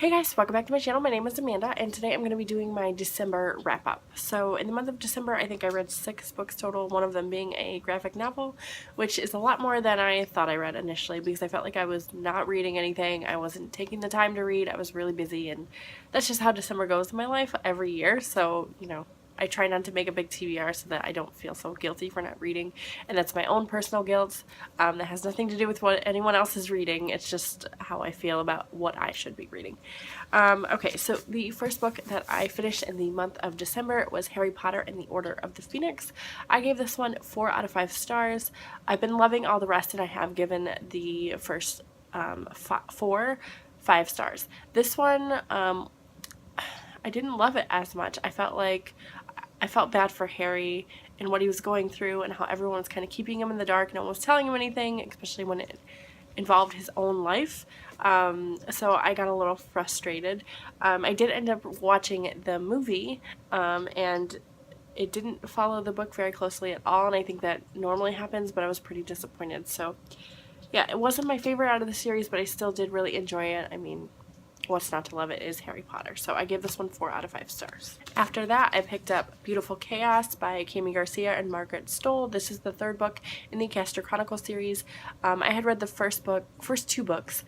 Hey guys, welcome back to my channel. My name is Amanda, and today I'm going to be doing my December wrap-up. So in the month of December, I think I read 6 books total, one of them being a graphic novel, which is a lot more than I thought I read initially because I felt like I was not reading anything. I wasn't taking the time to read. I was really busy, and that's just how December goes in my life every year. So, I try not to make a big TBR so that I don't feel so guilty for not reading, and that's my own personal guilt. That has nothing to do with what anyone else is reading. It's just how I feel about what I should be reading. Okay, so the first book that I finished in the month of December was Harry Potter and the Order of the Phoenix. I gave this one 4 out of 5 stars. I've been loving all the rest, and I have given the first 4 5 stars. This one, I didn't love it as much. I felt bad for Harry and what he was going through and how everyone was kind of keeping him in the dark. No one was telling him anything, especially when it involved his own life. So I got a little frustrated. I did end up watching the movie, and it didn't follow the book very closely at all, and I think that normally happens, but I was pretty disappointed. So yeah, it wasn't my favorite out of the series, but I still did really enjoy it. I mean, what's not to love it is Harry Potter. So I gave this one 4 out of 5 stars. After that, I picked up Beautiful Chaos by Kami Garcia and Margaret Stohl. This is the 3rd book in the Castor Chronicles series. I had read the first 2 books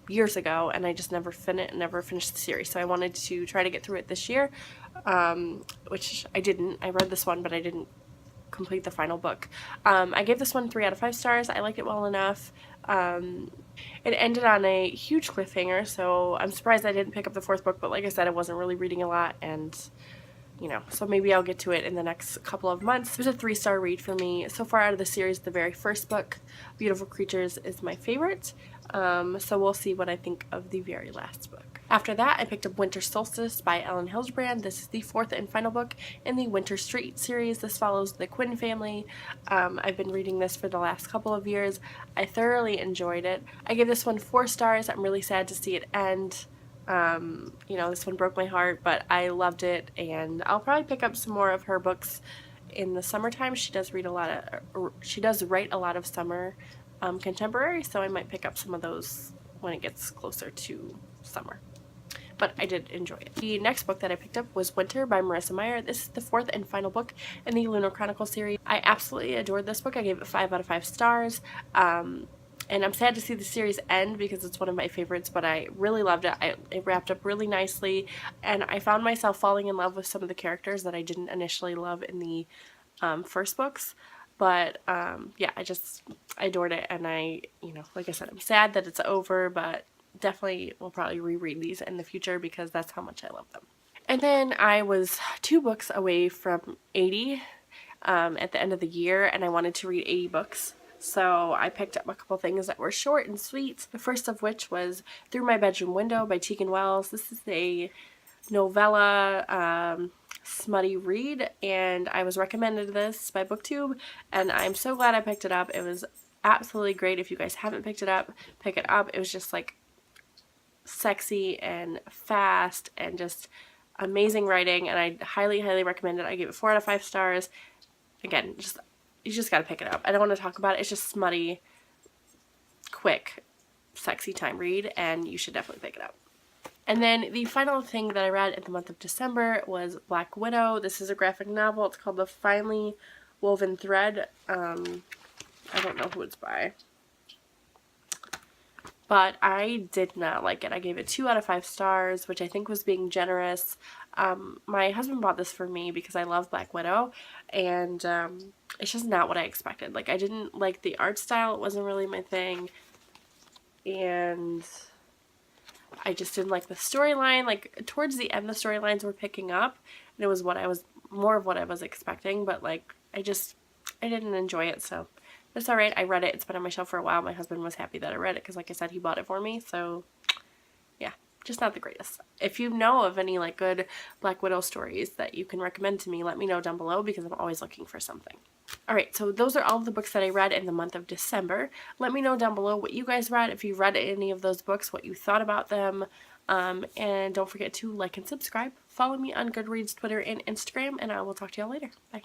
years ago, and I just never finished the series. So I wanted to try to get through it this year, which I didn't. I read this one, but I didn't complete the final book. I gave this one 3 out of 5 stars. I liked it well enough. It ended on a huge cliffhanger, so I'm surprised I didn't pick up the 4th book, but like I said, I wasn't really reading a lot, and so maybe I'll get to it in the next couple of months. It was a 3-star read for me. So far out of the series, the very first book, Beautiful Creatures, is my favorite, so we'll see what I think of the very last book. After that, I picked up Winter Solstice by Ellen Hildebrand. This is the 4th and final book in the Winter Street series. This follows the Quinn family. I've been reading this for the last couple of years. I thoroughly enjoyed it. I gave this one 4 stars. I'm really sad to see it end. This one broke my heart, but I loved it, and I'll probably pick up some more of her books in the summertime. She does write a lot of summer contemporary, so I might pick up some of those when it gets closer to summer. But I did enjoy it. The next book that I picked up was Winter by Marissa Meyer. This is the 4th and final book in the Lunar Chronicles series. I absolutely adored this book. I gave it 5 out of 5 stars. And I'm sad to see the series end because it's one of my favorites, but I really loved it. It wrapped up really nicely, and I found myself falling in love with some of the characters that I didn't initially love in the first books. But yeah, I adored it, and like I said, I'm sad that it's over, but definitely will probably reread these in the future because that's how much I love them. And then I was 2 books away from 80 at the end of the year, and I wanted to read 80 books. So I picked up a couple things that were short and sweet. The first of which was Through My Bedroom Window by Tegan Wells. This is a novella smutty read, and I was recommended this by BookTube, and I'm so glad I picked it up. It was absolutely great. If you guys haven't picked it up, pick it up. It was just like sexy and fast and just amazing writing, and I highly recommend it. I gave it 4 out of 5 stars. Again, you just gotta pick it up. I don't want to talk about it. It's just smutty, quick, sexy time read, and you should definitely pick it up. And then the final thing that I read in the month of December was Black Widow. This is a graphic novel. It's called The Finely Woven Thread. I don't know who it's by, but I did not like it. I gave it 2 out of 5 stars, which I think was being generous. My husband bought this for me because I love Black Widow, and it's just not what I expected. Like, I didn't like the art style. It wasn't really my thing, and I just didn't like the storyline. Like, towards the end, the storylines were picking up, and it was more of what I was expecting, but like, I didn't enjoy it, so it's alright. I read it. It's been on my shelf for a while. My husband was happy that I read it because, like I said, he bought it for me. So, yeah, just not the greatest. If you know of any, like, good Black Widow stories that you can recommend to me, let me know down below because I'm always looking for something. Alright, so those are all of the books that I read in the month of December. Let me know down below what you guys read, if you read any of those books, what you thought about them. And don't forget to like and subscribe. Follow me on Goodreads, Twitter, and Instagram, and I will talk to y'all later. Bye.